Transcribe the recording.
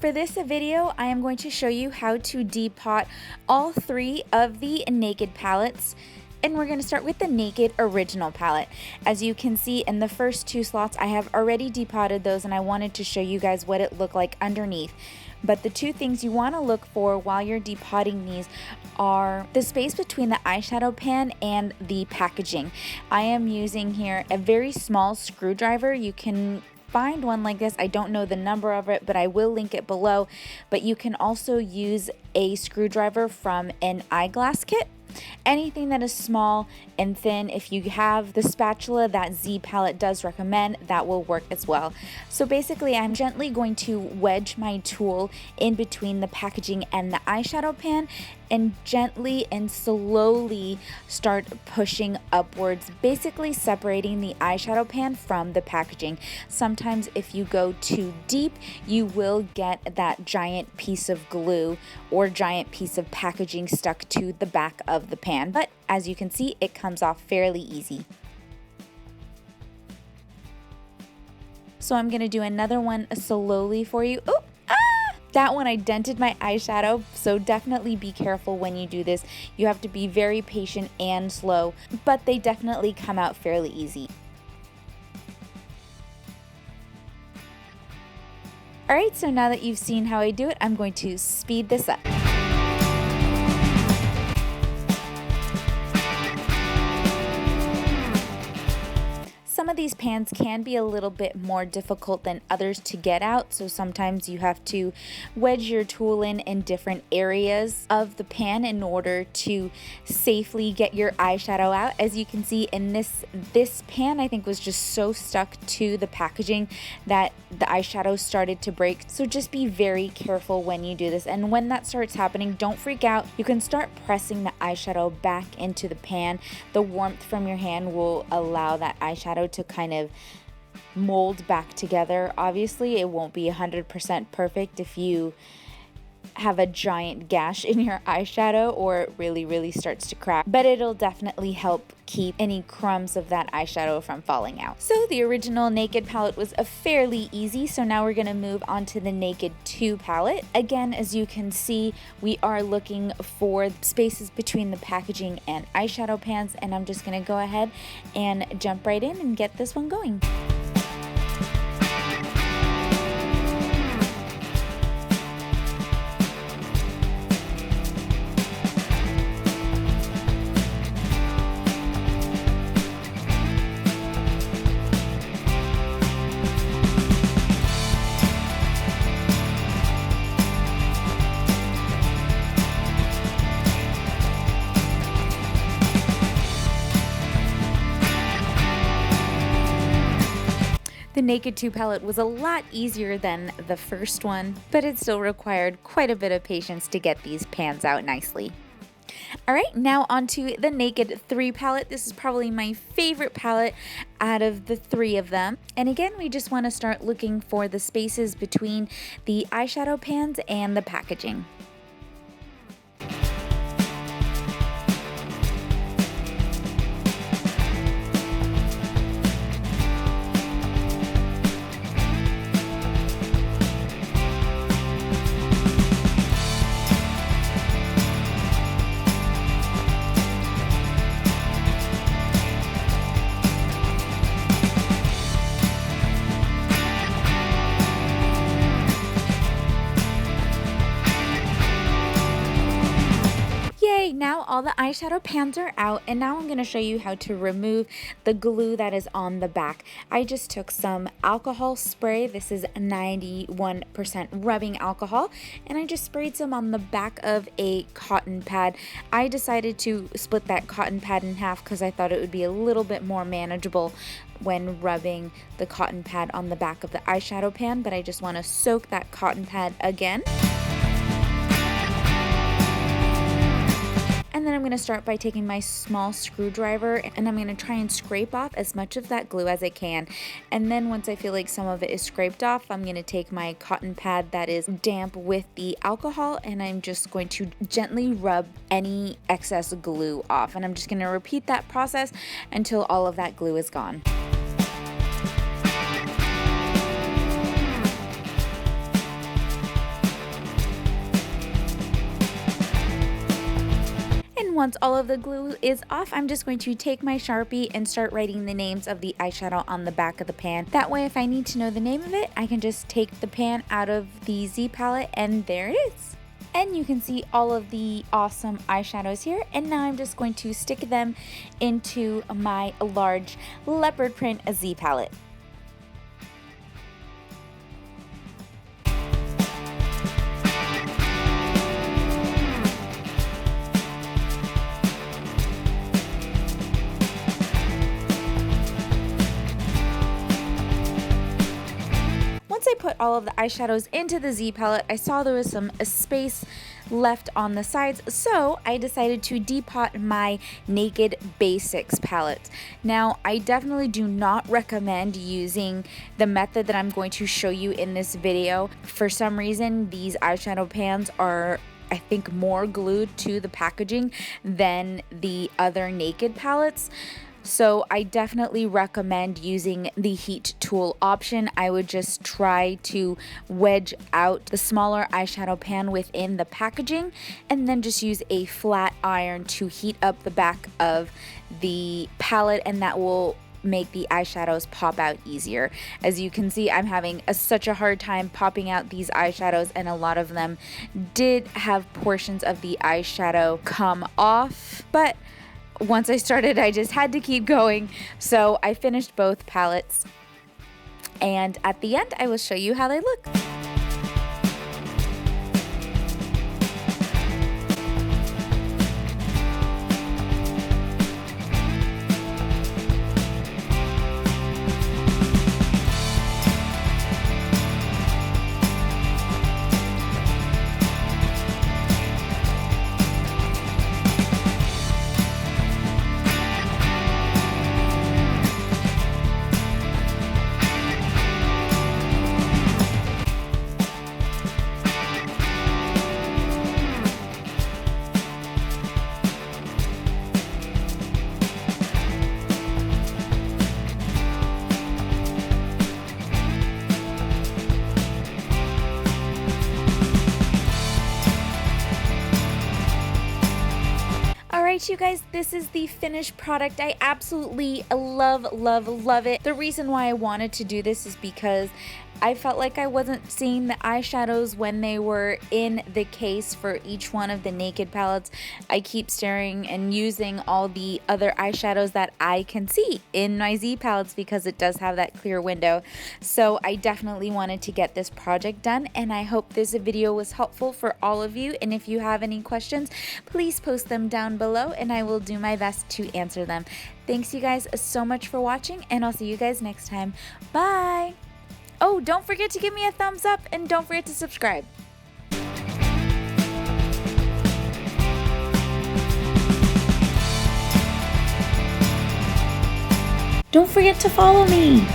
For this video, I am going to show you how to depot all 3 of the Naked palettes. And we're going to start with the Naked Original palette. As you can see in the first 2 slots, I have already depotted those and I wanted to show you guys what it looked like underneath. But the 2 things you want to look for while you're depotting these are the space between the eyeshadow pan and the packaging. I am using here a very small screwdriver. You can find one like this. I don't know the number of it, but I will link it below. But you can also use a screwdriver from an eyeglass kit. Anything that is small and thin, if you have the spatula that Z palette does recommend, that will work as well. So basically, I'm gently going to wedge my tool in between the packaging and the eyeshadow pan and gently and slowly start pushing upwards, basically separating the eyeshadow pan from the packaging. Sometimes if you go too deep, you will get that giant piece of glue or giant piece of packaging stuck to the back of the pan. But as you can see, it comes off fairly easy. So I'm gonna do another one slowly for you. Oh! That one I dented my eyeshadow, so definitely be careful when you do this. You have to be very patient and slow, but they definitely come out fairly easy. Alright, so now that you've seen how I do it, I'm going to speed this up. Some of these pans can be a little bit more difficult than others to get out, so sometimes you have to wedge your tool in different areas of the pan in order to safely get your eyeshadow out. As you can see in this pan, I think was just so stuck to the packaging that the eyeshadow started to break. So just be very careful when you do this, and when that starts happening, don't freak out. You can start pressing the eyeshadow back into the pan. The warmth from your hand will allow that eyeshadow to kind of mold back together. Obviously, it won't be 100% perfect if you have a giant gash in your eyeshadow or it really starts to crack, but it'll definitely help keep any crumbs of that eyeshadow from falling out. So the original Naked palette was a fairly easy, so now we're going to move on to the Naked2 palette. Again, as you can see, we are looking for spaces between the packaging and eyeshadow pans, and I'm just going to go ahead and jump right in and get this one going. The Naked2 palette was a lot easier than the first one, but it still required quite a bit of patience to get these pans out nicely. Alright, now onto the Naked3 palette. This is probably my favorite palette out of the 3 of them. And again, we just want to start looking for the spaces between the eyeshadow pans and the packaging. Now all the eyeshadow pans are out, and now I'm going to show you how to remove the glue that is on the back. I just took some alcohol spray. This is 91% rubbing alcohol, and I just sprayed some on the back of a cotton pad. I decided to split that cotton pad in half because I thought it would be a little bit more manageable when rubbing the cotton pad on the back of the eyeshadow pan, but I just want to soak that cotton pad again. And then I'm going to start by taking my small screwdriver and I'm going to try and scrape off as much of that glue as I can. And then once I feel like some of it is scraped off, I'm going to take my cotton pad that is damp with the alcohol and I'm just going to gently rub any excess glue off. And I'm just going to repeat that process until all of that glue is gone. And once all of the glue is off, I'm just going to take my Sharpie and start writing the names of the eyeshadow on the back of the pan. That way, if I need to know the name of it, I can just take the pan out of the Z palette and there it is. And you can see all of the awesome eyeshadows here. And now I'm just going to stick them into my large leopard print Z palette. Once I put all of the eyeshadows into the Z palette, I saw there was some space left on the sides, so I decided to depot my Naked Basics palette. Now, I definitely do not recommend using the method that I'm going to show you in this video. For some reason, these eyeshadow pans are, I think, more glued to the packaging than the other Naked palettes. So I definitely recommend using the heat tool option. I would just try to wedge out the smaller eyeshadow pan within the packaging and then just use a flat iron to heat up the back of the palette, and that will make the eyeshadows pop out easier. As you can see, I'm having such a hard time popping out these eyeshadows, and a lot of them did have portions of the eyeshadow come off, but once I started, I just had to keep going. So I finished both palettes, and at the end, I will show you how they look. Alright, you guys, this is the finished product. I absolutely love it. The reason why I wanted to do this is because I felt like I wasn't seeing the eyeshadows when they were in the case for each one of the Naked palettes. I keep staring and using all the other eyeshadows that I can see in my Z palettes because it does have that clear window. So I definitely wanted to get this project done, and I hope this video was helpful for all of you. And if you have any questions, please post them down below and I will do my best to answer them. Thanks you guys so much for watching, and I'll see you guys next time. Bye! Oh, don't forget to give me a thumbs up and don't forget to subscribe. Don't forget to follow me.